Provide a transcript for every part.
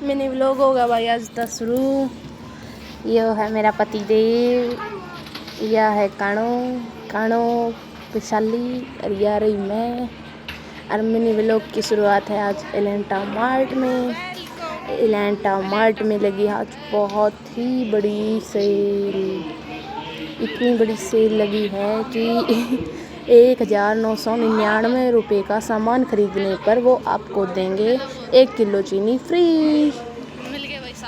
Mini vlog होगा भाई आज तक शुरू। यह है मेरा पति देव, यह है काणो विशाली और यह रही मैं। और मिनी व्लॉग की शुरुआत है आज एलेंटा मार्ट में। एलेंटा मार्ट में लगी आज बहुत ही बड़ी सेल। इतनी बड़ी सेल लगी है कि 1999 रुपये का सामान खरीदने पर वो आपको देंगे 1 किलो चीनी फ्री।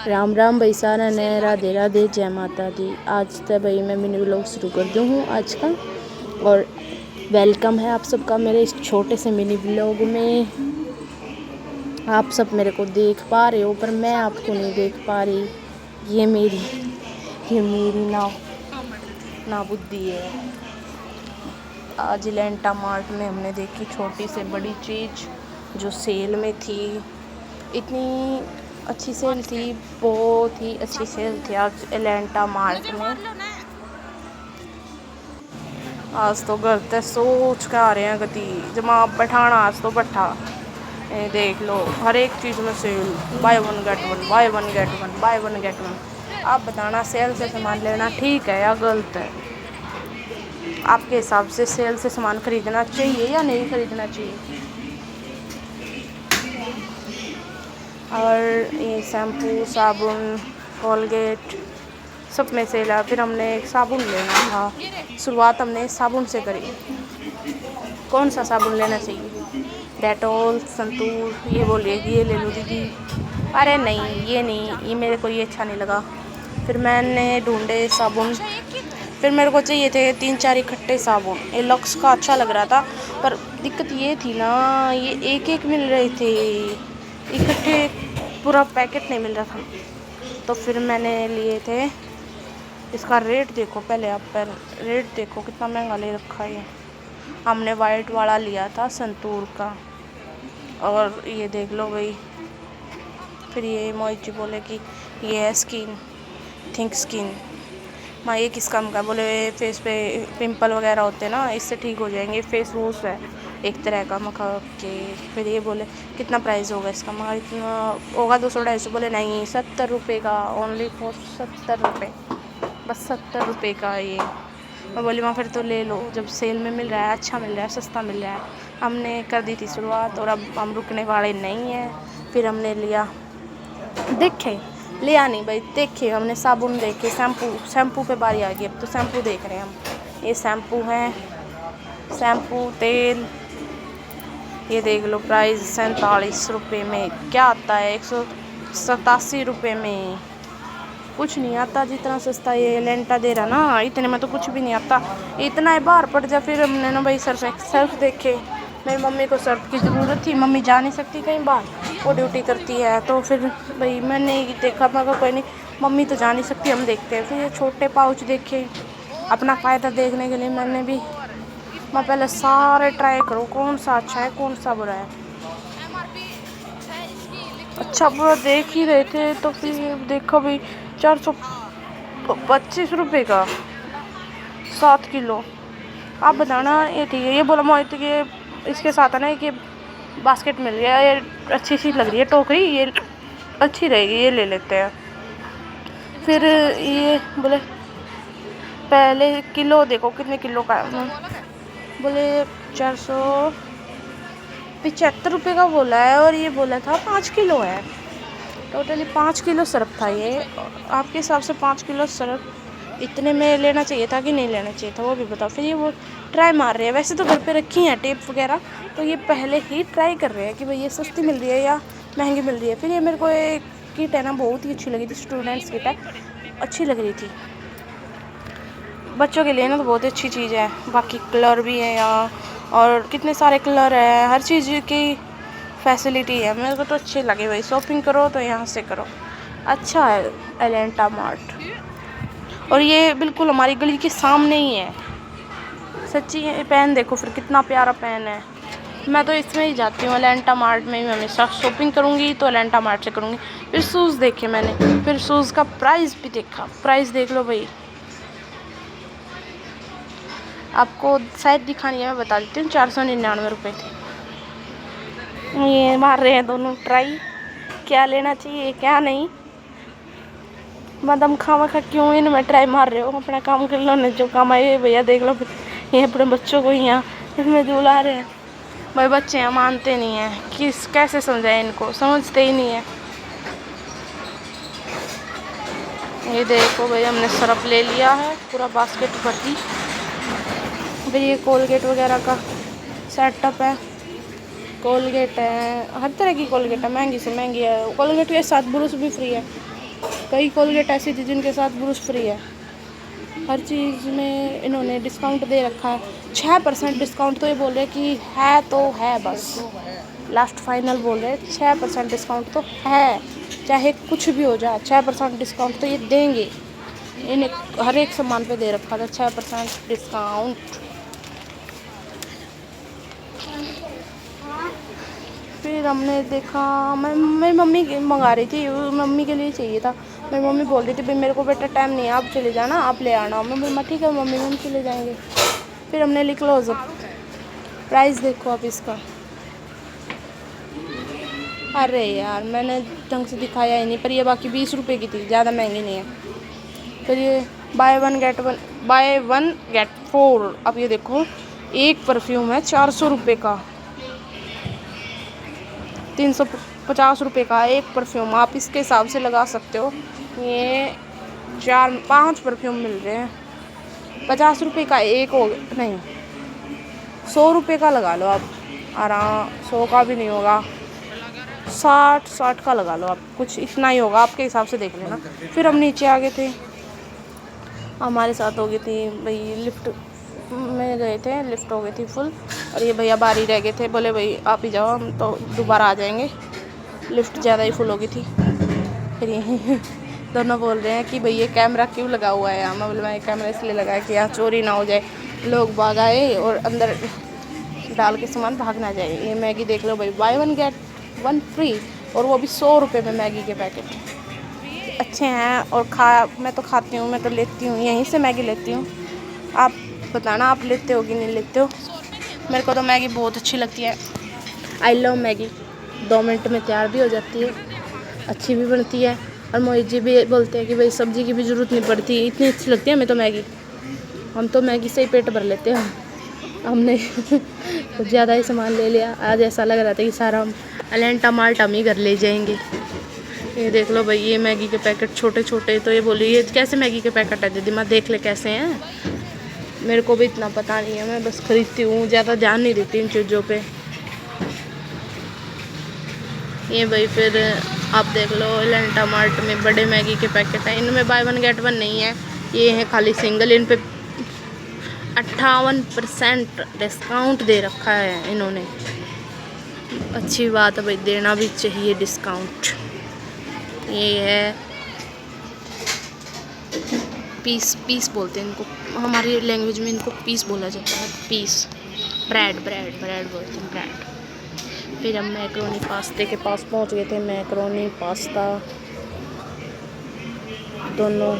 राम राम भाई सारा ने, राधे राधे, जय माता दी। आज तो भाई मैं मिनी व्लॉग शुरू कर दूँ हूँ आज का, और वेलकम है आप सबका मेरे इस छोटे से मिनी व्लॉग में। आप सब मेरे को देख पा रहे हो पर मैं आपको नहीं देख पा रही। ये मेरी ना बुद्धि है। आज एलेंटा मार्ट में हमने देखी छोटी से बड़ी चीज़ जो सेल में थी। इतनी अच्छी सेल थी, बहुत ही अच्छी सेल थी आज एलेंटा मार्ट में। आज तो गलत सोच के आ रहे हैं गति जमा बैठाना आज तो बैठा। ये देख लो हर एक चीज़ में sale, buy one get one, buy one get one, buy one get one. आप बताना सेल से सामान लेना ठीक है या गलत है? आपके हिसाब से सेल से सामान खरीदना चाहिए या नहीं खरीदना चाहिए? और ये शैम्पू, साबुन, कोलगेट सब में सेल है। फिर हमने एक साबुन लेना था, शुरुआत हमने साबुन से करी। कौन सा साबुन लेना चाहिए? डेटॉल, संतूर? ये बोलिए कि ये ले लो दीदी। अरे नहीं, ये नहीं, ये मेरे को ये अच्छा नहीं लगा। फिर मैंने ढूंढे साबुन, फिर मेरे को चाहिए थे 3-4 इकट्ठे साबुन। ये लक्स का अच्छा लग रहा था पर दिक्कत ये थी ना, ये एक मिल रहे थे इकट्ठे, पूरा पैकेट नहीं मिल रहा था। तो फिर मैंने लिए थे, इसका रेट देखो पहले आप, पर रेट देखो कितना महंगा ले रखा है। हमने वाइट वाला लिया था संतूर का, और ये देख लो भाई। फिर ये मोइची बोले कि ये है स्किन थिंक स्किन। माँ ये किस काम का? बोले फेस पे पिंपल वगैरह होते हैं ना, इससे ठीक हो जाएंगे। फेस वॉश है एक तरह का मखा के। फिर ये बोले कितना प्राइस होगा इसका? मगर इतना होगा 200-250। बोले नहीं, 70 रुपये का, ओनली फॉर 70 रुपये, बस 70 रुपये का ये। मैं बोली माँ फिर तो ले लो, जब सेल में मिल रहा है, अच्छा मिल रहा है, सस्ता मिल रहा है। हमने कर दी थी शुरुआत और अब हम रुकने वाले नहीं हैं। फिर हमने लिया, देखे लिया नहीं भाई, देखे हमने साबुन देखे, शैम्पू पे बारी आ गई। अब तो शैम्पू देख रहे हैं हम। ये शैम्पू है, शैम्पू तेल, ये देख लो प्राइस 47 रुपये में। क्या आता है 187 रुपये में? कुछ नहीं आता जितना सस्ता ये एलेंटा दे रहा ना, इतने में तो कुछ भी नहीं आता। इतना है बाहर पड़ जा। फिर हमने ना भाई सर्फ देखे। मेरी मम्मी को सर्फ की ज़रूरत थी, मम्मी जा नहीं सकती कहीं बाहर, वो ड्यूटी करती है। तो फिर भाई मैंने देखा, मैं कहा कोई नहीं, मम्मी तो जा नहीं सकती, हम देखते हैं। फिर ये छोटे पाउच देखे, अपना फ़ायदा देखने के लिए मैंने भी, मैं पहले सारे ट्राई करूँ कौन सा अच्छा है कौन सा बुरा है। अच्छा बुरा देख ही रहे थे तो फिर देखो भाई 425 रुपये का 7 किलो। आप बताना ये ठीक है? ये बोला मोहित कि इसके साथ है ना कि बास्केट मिल रही है, ये अच्छी सी लग रही है टोकरी, ये अच्छी रहेगी, ये ले लेते हैं। फिर ये बोले पहले किलो देखो कितने किलो का है। बोले 475 रुपये का बोला है, और ये बोला था 5 किलो है। टोटली 5 किलो सर्फ था ये। आपके हिसाब से 5 किलो सर्फ इतने में लेना चाहिए था कि नहीं लेना चाहिए था, वो भी बताओ। फिर ये वो ट्राई मार रहे हैं, वैसे तो घर पे रखी हैं टेप वगैरह, तो ये पहले ही ट्राई कर रहे हैं कि भाई ये सस्ती मिल रही है या महंगी मिल रही है। फिर ये मेरे को एक किट है ना, बहुत ही अच्छी लगी थी, स्टूडेंट्स किट है, अच्छी लग रही थी। बच्चों के लिए ना तो बहुत अच्छी चीज़ है। बाकी कलर भी है यहाँ, और कितने सारे कलर है, हर चीज़ की फैसिलिटी है। मेरे को तो अच्छे लगे भाई। शॉपिंग करो तो यहाँ से करो, अच्छा है एलेंटा मार्ट। और ये बिल्कुल हमारी गली के सामने ही है। सच्ची पेन देखो फिर कितना प्यारा पेन है। मैं तो इसमें ही जाती हूँ, एलेंटा मार्ट में ही हमेशा शॉपिंग करूँगी तो एलेंटा मार्ट से करूँगी। फिर शूज़ देखे मैंने, फिर शूज़ का प्राइस भी देखा। प्राइस देख लो भाई, आपको शायद दिखानी है, मैं बता देती हूँ। 499 रुपये थे। ये मार रहे हैं दोनों ट्राई क्या लेना चाहिए क्या नहीं, मदम खावा खा क्यों इनमें ट्राई मार रहे हो, अपना काम कर लो। ने जो काम आए भैया देख लो, ये अपने बच्चों को यहाँ इसमें झूला रहे हैं। भाई बच्चे यहाँ मानते नहीं हैं, किस कैसे समझाए इनको, समझते ही नहीं है। ये देखो भाई हमने सरफ ले लिया है पूरा बास्केट भर्ती। भाई ये कोलगेट वगैरह का सेटअप है, कोलगेट है, हर तरह की कोलगेट है, महंगी से महंगी है। कोलगेट के साथ ब्रश भी फ्री है, कई कोलगेट ऐसी थी जिनके साथ ब्रश फ्री है। हर चीज़ में इन्होंने डिस्काउंट दे रखा है, 6% डिस्काउंट। तो ये बोल रहे कि है तो है, बस लास्ट फाइनल बोल रहे 6% डिस्काउंट तो है, चाहे कुछ भी हो जाए 6% डिस्काउंट तो ये देंगे। इन्हें हर एक सामान पे दे रखा था 6% डिस्काउंट। फिर हमने देखा, मेरी मम्मी मंगा रही थी, मम्मी के लिए चाहिए था। मेरी मम्मी बोल रही थी भाई मेरे को बेटा टाइम नहीं है, आप चले जाना, आप ले आना। मैं बोला ठीक है मम्मी, हम चले जाएंगे। फिर हमने लिख लो प्राइस देखो आप इसका। अरे यार मैंने ढंग से दिखाया ही नहीं, पर ये बाकी 20 रुपये की थी, ज़्यादा महंगी नहीं है। फिर ये बाय वन गेट 4। अब ये देखो एक परफ्यूम है 400 रुपये का, 350 रुपये का एक परफ्यूम। आप इसके हिसाब से लगा सकते हो, ये 4-5 परफ्यूम मिल रहे हैं। 50 रुपये का एक हो, नहीं 100 रुपये का लगा लो आप आराम, 100 का भी नहीं होगा, 60 का लगा लो आप, कुछ इतना ही होगा, आपके हिसाब से देख लेना। फिर हम नीचे आ गए थे, हमारे साथ हो गई थी भाई लिफ्ट में गए थे, लिफ्ट हो गई थी फुल, और ये भैया बाहर ही रह गए थे, बोले भाई आप ही जाओ, हम तो दोबारा आ जाएंगे, लिफ्ट ज़्यादा ही फुल हो गई थी। फिर ये दोनों बोल रहे हैं कि भाई ये कैमरा क्यों लगा हुआ है यहाँ। मैं बोले मैं कैमरा इसलिए लगाया कि यहाँ चोरी ना हो जाए, लोग भाग आए और अंदर डाल के सामान भाग ना जाए। ये मैगी देख लो भाई, बाय वन गेट 1 फ्री, और वो भी 100 रुपये में मैगी के पैकेट अच्छे हैं। और मैं तो खाती हूँ, मैं तो लेती हूँ, यहीं से मैगी लेती हूँ। आप बताना आप लेते हो कि नहीं लेते हो। मेरे को तो मैगी बहुत अच्छी लगती है, आई लव मैगी। 2 मिनट में तैयार भी हो जाती है, अच्छी भी बनती है। और मोहित जी भी बोलते हैं कि भाई सब्ज़ी की भी ज़रूरत नहीं पड़ती, इतनी अच्छी लगती है हमें तो मैगी। हम तो मैगी से ही पेट भर लेते हैं। हमने कुछ ज़्यादा ही सामान ले लिया आज, ऐसा लग रहा था कि सारा हम अलेंटा माल्ट हम ही घर ले जाएंगे। ये देख लो भाई, ये मैगी के पैकेट छोटे छोटे। तो ये बोली ये कैसे मैगी के पैकेट है दीदी, मैं देख ले कैसे हैं। मेरे को भी इतना पता नहीं है, मैं बस खरीदती हूँ, ज़्यादा ध्यान नहीं देती इन चीज़ों पे। ये भाई फिर आप देख लो अलेंटा मार्ट में बड़े मैगी के पैकेट हैं, इनमें बाय वन गेट 1 नहीं है, ये है खाली सिंगल। इन पे 58% डिस्काउंट दे रखा है इन्होंने, अच्छी बात है भाई, देना भी चाहिए डिस्काउंट। ये है पीस बोलते हैं इनको, हमारी लैंग्वेज में इनको पीस बोला जाता है, पीस। ब्रेड बोलते हैं, ब्रेड। फिर हम मैक्रोनी पास्ते के पास पहुंच गए थे, मैक्रोनी पास्ता दोनों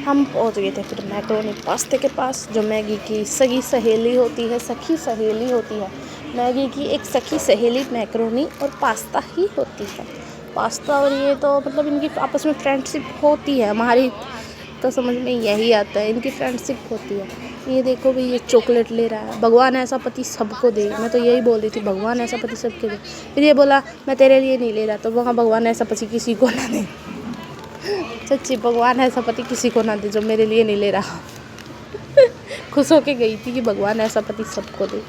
हम पहुंच गए थे। फिर मैक्रोनी पास्ते के पास, जो मैगी की सगी सहेली होती है, सखी सहेली होती है, मैगी की एक सखी सहेली मैक्रोनी और पास्ता ही होती है। पास्ता और ये तो मतलब इनकी आपस में फ्रेंडशिप होती है, हमारी तो समझ में यही आता है, इनकी फ्रेंडशिप होती है। ये देखो भाई, ये चॉकलेट ले रहा है, भगवान ऐसा पति सबको दे। मैं तो यही बोल रही थी, भगवान ऐसा पति सबको दे। फिर ये बोला मैं तेरे लिए नहीं ले रहा, तो वहाँ भगवान ऐसा पति किसी को ना दे। सच्ची, भगवान ऐसा पति किसी को ना दे जो मेरे लिए नहीं ले रहा। खुश होके गई थी कि भगवान ऐसा पति सबको दे।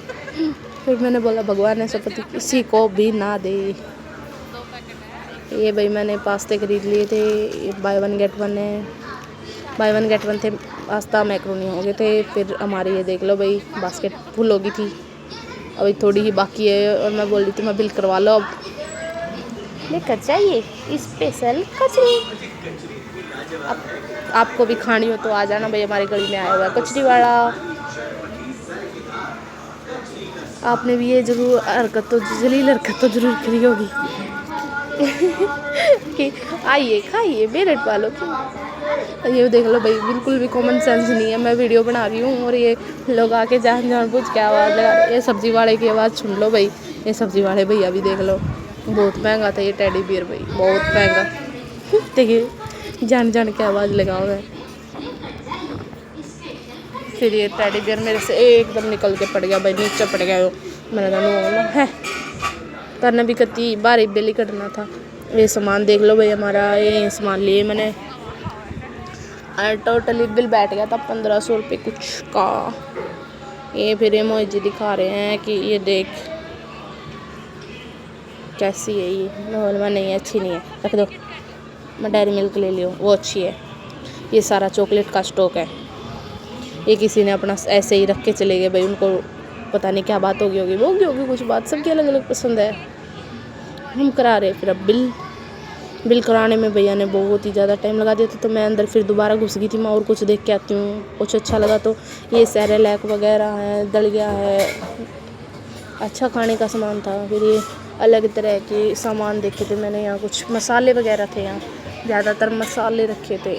फिर मैंने बोला भगवान ऐसा पति किसी को भी ना दे। ये भाई मैंने पास्ते खरीद लिए थे, बाय वन गेट 1 है, बाय वन गेट 1 थे, पास्ता मैक्रोनी हो गए थे। फिर हमारी ये देख लो भाई बास्केट फुल हो गई थी, अभी थोड़ी ही बाकी है। और मैं बोल रही थी मैं बिल करवा लो, अब लेकर चाहिए स्पेशल कचरी। अब आपको भी खानी हो तो आ जाना भाई, हमारे गली में आया हुआ है कचरी वाला। आपने भी ये जरूर हरकत तो जलील हरकत तो जरूर करी होगी कि आइए खाइए मेरठ वालों की। ये देख लो भाई, बिल्कुल भी कॉमन सेंस नहीं है। मैं वीडियो बना रही हूँ और ये लोग आके जानबूझ के आवाज़ लगा रहे। ये सब्ज़ी वाले की आवाज़ सुन लो भाई, ये सब्ज़ी वाले भैया भी देख लो। बहुत महंगा था ये टेडी बियर भाई, बहुत महंगा। देखिए जान जान के आवाज़ लगाओ है। फिर ये टेडी बियर मेरे से एकदम निकल के पड़ गया भाई, नीचे पड़ गया। मैंने कहा है करना भी कती बारी बेली करना था। ये सामान देख लो भाई हमारा, ये सामान लिए मैंने। टोटली बिल बैठ गया था 1500 रुपये कुछ का। ये फिर ये मोजी दिखा रहे हैं कि ये देख कैसी है ये। मैं नहीं अच्छी नहीं है, रख दो। मैं डेयरी मिल्क ले लियो, वो अच्छी है। ये सारा चॉकलेट का स्टॉक है। ये किसी ने अपना ऐसे ही रख के चले गए भाई, उनको पता नहीं क्या बात होगी होगी कुछ बात, सबकी अलग अलग पसंद है। हम करा रहे फिर अब बिल कराने में भैया ने बहुत ही ज़्यादा टाइम लगा दिया था। तो मैं अंदर फिर दोबारा घुस गई थी, मैं और कुछ देख के आती हूँ, कुछ अच्छा लगा। तो ये सेरेलैक वगैरह है, दलिया है, अच्छा खाने का सामान था। फिर ये अलग तरह के सामान देखे थे मैंने, यहाँ कुछ मसाले वगैरह थे, यहाँ ज़्यादातर मसाले रखे थे।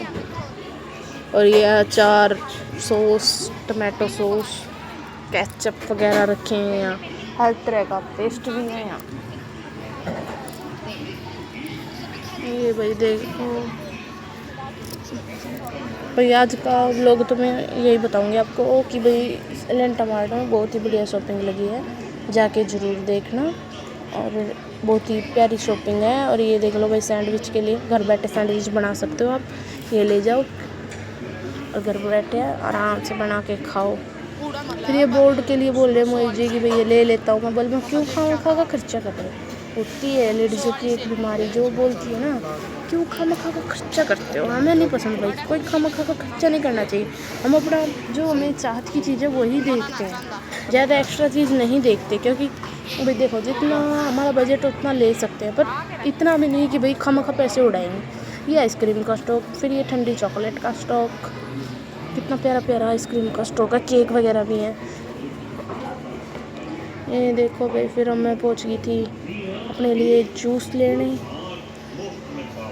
और ये अचार, सॉस, टमाटो सॉस, केचप वगैरह रखे हैं यहाँ। हर तरह का पेस्ट भी है यहाँ। ये भाई देखो भाई, आज का व्लॉग तो मैं यही बताऊंगी आपको कि भाई एलेंटा मार्ट में बहुत ही बढ़िया शॉपिंग लगी है, जाके ज़रूर देखना। और बहुत ही प्यारी शॉपिंग है। और ये देख लो भाई, सैंडविच के लिए घर बैठे सैंडविच बना सकते हो आप। ये ले जाओ और घर बैठे आराम से बना के खाओ। फिर ये बोर्ड के लिए बोल रहे मुझे कि भाई ये ले लेता हूँ। मैं बोल, मैं क्यों खा का खर्चा कर रहे हो। होती है लेडीज़ों की एक बीमारी जो बोलती है ना, क्यों खामखा का खर्चा करते हो। हमें नहीं पसंद भाई, कोई खामखा का खर्चा नहीं करना चाहिए। हम अपना जो हमें चाहत की चीज़ है वही देखते हैं, ज़्यादा एक्स्ट्रा चीज़ नहीं देखते। क्योंकि भाई देखो, जितना हमारा बजट उतना ले सकते हैं, पर इतना भी नहीं कि भाई खामखा पैसे उड़ाएंगे। ये आइसक्रीम का स्टॉक, फिर ये ठंडी चॉकलेट का स्टॉक, कितना प्यारा प्यारा आइसक्रीम का स्टॉक है, केक वगैरह भी है। ये देखो भाई, फिर अब मैं पहुंच गई थी अपने लिए जूस लेने।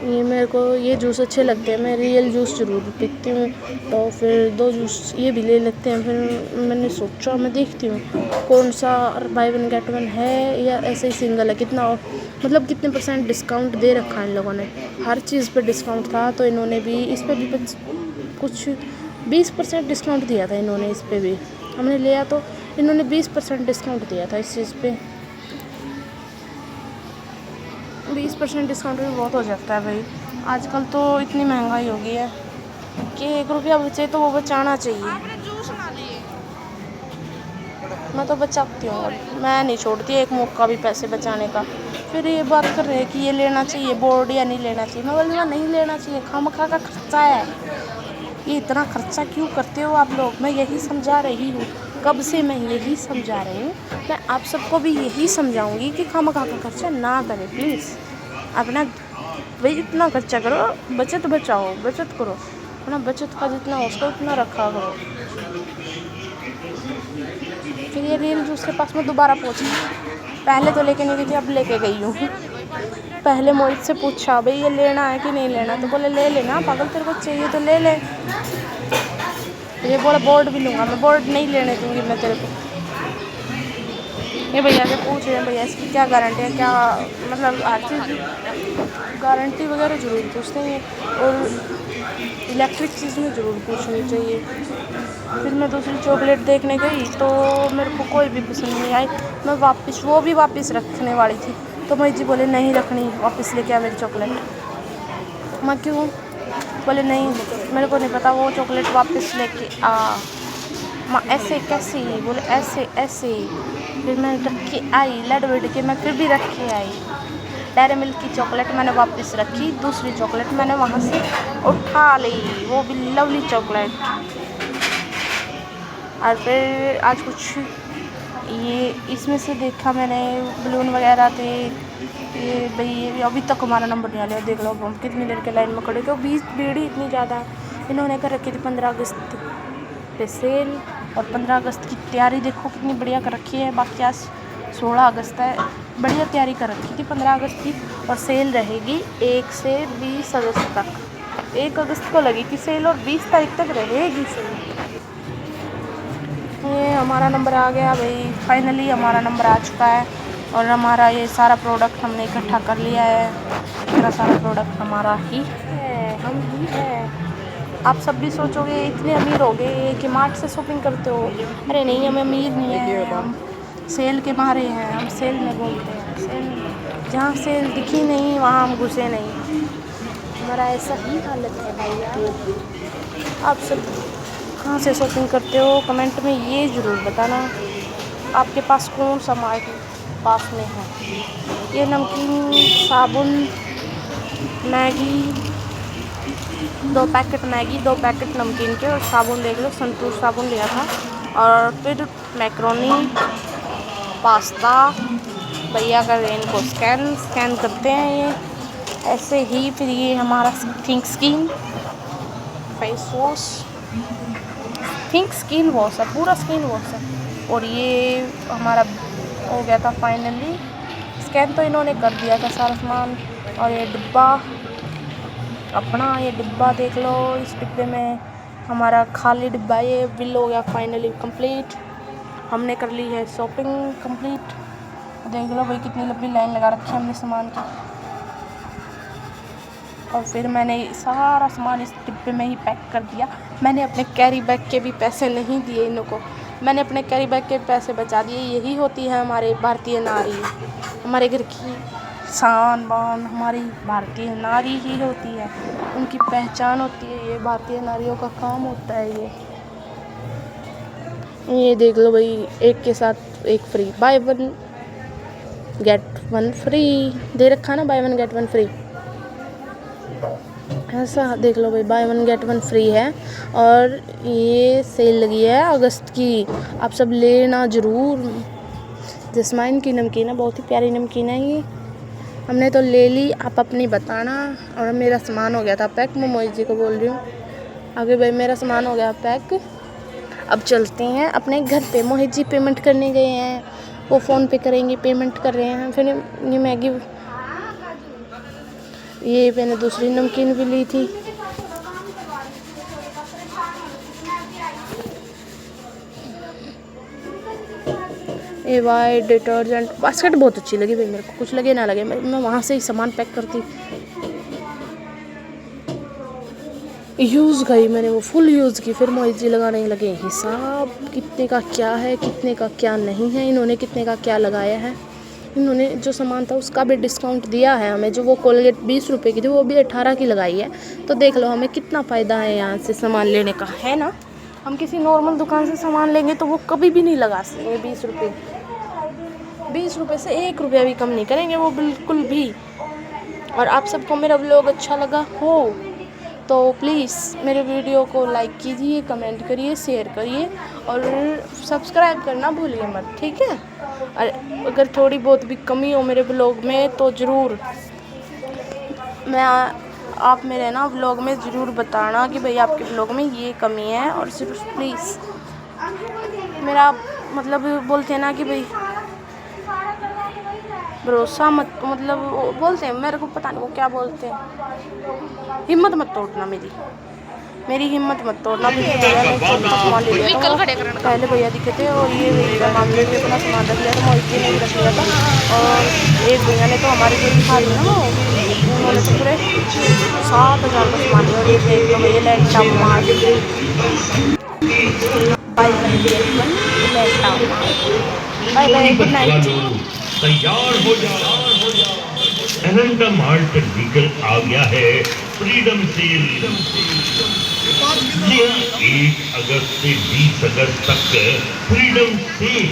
ये मेरे को ये जूस अच्छे लगते हैं, मैं रियल जूस ज़रूर पीती हूँ। तो फिर 2 जूस ये भी ले लेते हैं। फिर मैंने सोचा मैं देखती हूँ कौन सा बाय 1 गेट 1 है या ऐसे ही सिंगल है। कितना मतलब कितने % डिस्काउंट दे रखा है इन लोगों ने, हर चीज़ पर डिस्काउंट था। तो इन्होंने भी इस पर भी कुछ 20% डिस्काउंट दिया था इन्होंने। इस पर भी हमने लिया तो इन्होंने 20% डिस्काउंट दिया था इस चीज़ पे। 20% डिस्काउंट भी बहुत हो जाता है भाई। आजकल तो इतनी महंगाई हो गई है कि 1 रुपया बचे तो वो बचाना चाहिए। मैं तो बचाती हूँ, मैं नहीं छोड़ती एक मौका भी पैसे बचाने का। फिर ये बात कर रहे हैं कि ये लेना चाहिए बोर्ड या नहीं लेना चाहिए। मैं बोलूँगा नहीं लेना चाहिए, खामखा का खर्चा है। ये इतना खर्चा क्यों करते हो आप लोग। मैं यही समझा रही हूँ, कब से मैं यही समझा रही हूँ। मैं आप सबको भी यही समझाऊंगी कि खामखा का खर्चा ना करें प्लीज़। अपना भाई इतना खर्चा करो, बचत बचाओ, बचत करो, अपना बचत का जितना हो उसको उतना रखा करो। फिर ये रियल जूस के पास में दोबारा पहुँची। पहले तो लेके नहीं गई थी, अब लेके गई हूँ। पहले मोहित से पूछा भाई ये लेना है कि नहीं लेना, तो बोले ले लेना पागल, तेरे को चाहिए तो ले ले। ये बोला बोर्ड भी लूँगा, मैं बोर्ड नहीं लेने दूँगी मैं तेरे को। ये भैया से पूछ रहे हैं भैया इसकी क्या गारंटी है, क्या मतलब हर चीज़ गारंटी वगैरह ज़रूर पूछते हैं। और इलेक्ट्रिक चीज़ में ज़रूर पूछनी चाहिए। फिर मैं दूसरी चॉकलेट देखने गई तो मेरे को कोई भी पसंद नहीं आई। मैं वो भी वापस रखने वाली थी, तो मैं जी बोले नहीं रखनी, वापस लेके आ मेरी चॉकलेट। मैं क्यों, बोले नहीं मेरे को नहीं पता, वो चॉकलेट वापस लेके आ। माँ ऐसे कैसे, बोले ऐसे ऐसे। फिर मैं रख के आई, लड़ के मैं फिर भी रख के आई। डेयरी मिल्क की चॉकलेट मैंने वापस रखी, दूसरी चॉकलेट मैंने वहाँ से उठा ली, वो भी लवली चॉकलेट। और फिर आज कुछ ये इसमें से देखा मैंने बलून वगैरह थे। ये भाई अभी तक हमारा नंबर नहीं आ लिया, देख लो हम कितनी देर के लाइन में खड़े थे। भीड़ ही इतनी ज़्यादा है। इन्होंने कर रखी थी 15 अगस्त पे सेल, और 15 अगस्त की तैयारी देखो कितनी बढ़िया कर रखी है। बाकी आज 16 अगस्त है, बढ़िया तैयारी कर रखी थी 15 अगस्त की। और सेल रहेगी 1 से 20 अगस्त तक। 1 अगस्त को लगी थी सेल और 20 तारीख तक रहेगी सेल। ये हमारा नंबर आ गया भाई, फाइनली हमारा नंबर आ चुका है। और हमारा ये सारा प्रोडक्ट हमने इकट्ठा कर लिया है। इतना सारा प्रोडक्ट हमारा ही है, हम ही है। आप सब भी सोचोगे इतने अमीर हो गए कि मार्ट से शॉपिंग करते हो। अरे नहीं, हम अमीर नहीं है, हम सेल के मारे हैं, हम सेल में घूमते हैं। सेल जहाँ सेल दिखी नहीं वहाँ हम घुसे नहीं। हमारा ऐसा ही हालत है भैया। आप सब कहाँ से शॉपिंग करते हो कमेंट में ये ज़रूर बताना। आपके पास कौन सा मार्ट पास में है। ये नमकीन, साबुन, मैगी, 2 पैकेट मैगी, 2 पैकेट नमकीन के, और साबुन देख लो, संतूर साबुन लिया था। और फिर मैक्रोनी, पास्ता। भैया कर रहे हैं इनको स्कैन करते हैं ये ऐसे ही। फिर ये हमारा think skin face wash, think skin wash है, पूरा स्किन वॉश है। और ये हमारा हो गया था फाइनली स्कैन, तो इन्होंने कर दिया था सारा सामान। और ये डिब्बा अपना, ये डिब्बा देख लो, इस डिब्बे में हमारा खाली डिब्बा, ये बिल हो गया फाइनली कंप्लीट। हमने कर ली है शॉपिंग कंप्लीट। देख लो भाई कितनी लंबी लाइन लगा रखी है हमने सामान की। और फिर मैंने सारा सामान इस डिब्बे में ही पैक कर दिया। मैंने अपने कैरी बैग के भी पैसे नहीं दिए इन को, मैंने अपने कैरी बैग के पैसे बचा दिए। यही होती है हमारे भारतीय नारी, हमारे घर की शान बान हमारी भारतीय नारी ही होती है, उनकी पहचान होती है। ये भारतीय नारियों का काम होता है। ये देख लो भाई, एक के साथ एक फ्री, बाय 1 गेट 1 फ्री दे रखा ना, बाय 1 गेट 1 फ्री ऐसा। देख लो भाई, बाय 1 गेट 1 फ्री है। और ये सेल लगी है अगस्त की, आप सब लेना ज़रूर। जस्माइन की नमकीन है, बहुत ही प्यारी नमकीन है ये। हमने तो ले ली, आप अपनी बताना। और मेरा सामान हो गया था पैक, मैं मोहित जी को बोल रही हूँ आगे भाई, मेरा सामान हो गया पैक। अब चलते हैं अपने घर पे। मोहित जी पेमेंट करने गए हैं, वो फ़ोन पे करेंगे, पेमेंट कर रहे हैं। फिर ये मैगी, ये मैंने दूसरी नमकीन भी ली थी। ये वाइट डिटर्जेंट बास्केट बहुत अच्छी लगी भाई मेरे को, कुछ लगे ना लगे मैं वहाँ से ही सामान पैक करती। यूज़ करी मैंने, वो फुल यूज़ की। फिर मोहित जी लगाने लगे हिसाब, कितने का क्या है, कितने का क्या नहीं है, इन्होंने कितने का क्या लगाया है। इन्होंने जो सामान था उसका भी डिस्काउंट दिया है हमें। जो वो कोलगेट 20 रुपये की थी, वो भी 18 की लगाई है। तो देख लो हमें कितना फ़ायदा है यहाँ से सामान लेने का, है ना। हम किसी नॉर्मल दुकान से सामान लेंगे तो वो कभी भी नहीं लगा सकेंगे 20 रुपये। 20 रुपये से 1 रुपया भी कम नहीं करेंगे वो, बिल्कुल भी। और आप सबको मेरा व्लॉग अच्छा लगा हो तो प्लीज़ मेरे वीडियो को लाइक कीजिए, कमेंट करिए, शेयर करिए और सब्सक्राइब करना भूलिए मत, ठीक है। और अगर थोड़ी बहुत भी कमी हो मेरे ब्लॉग में तो ज़रूर आप मेरे ना ब्लॉग में ज़रूर बताना कि भाई आपके ब्लॉग में ये कमी है। और सिर्फ प्लीज़ मेरा मतलब बोलते हैं ना कि भाई भरोसा मत, मतलब बोलते हैं, मेरे को पता नहीं वो क्या बोलते हैं, हिम्मत मत तोड़ना, मेरी हिम्मत मत तोड़ना। भैया ने सामान ले लिया था, पहले भैया दिखे थे और ये भैया मामले में अपना सामान रख लिया था, मोहित जी ने भी रख लिया था। और एक भैया ने तो हमारी जो दिखा दी ना, वो उन्होंने तो पूरे 7,000 का सामान लिया। और ये देख लो भैया लैंटा मार, बाय बाय, गुड नाइट। तैयार हो जाओ, एलेंटा मार्ट निकल आ गया है फ्रीडम सेल। 1 अगस्त से 20 अगस्त तक फ्रीडम सेल।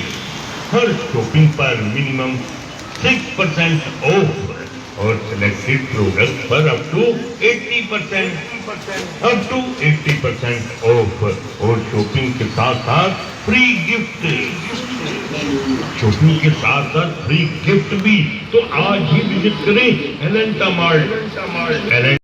हर शॉपिंग पर मिनिमम 6% ऑफ और सिलेक्टेड प्रोडक्ट पर अप टू 80% ऑफ। और शॉपिंग के साथ साथ फ्री गिफ्ट, शॉपिंग के साथ साथ फ्री गिफ्ट भी। तो आज ही विजिट करें एलेंटा मार्ट।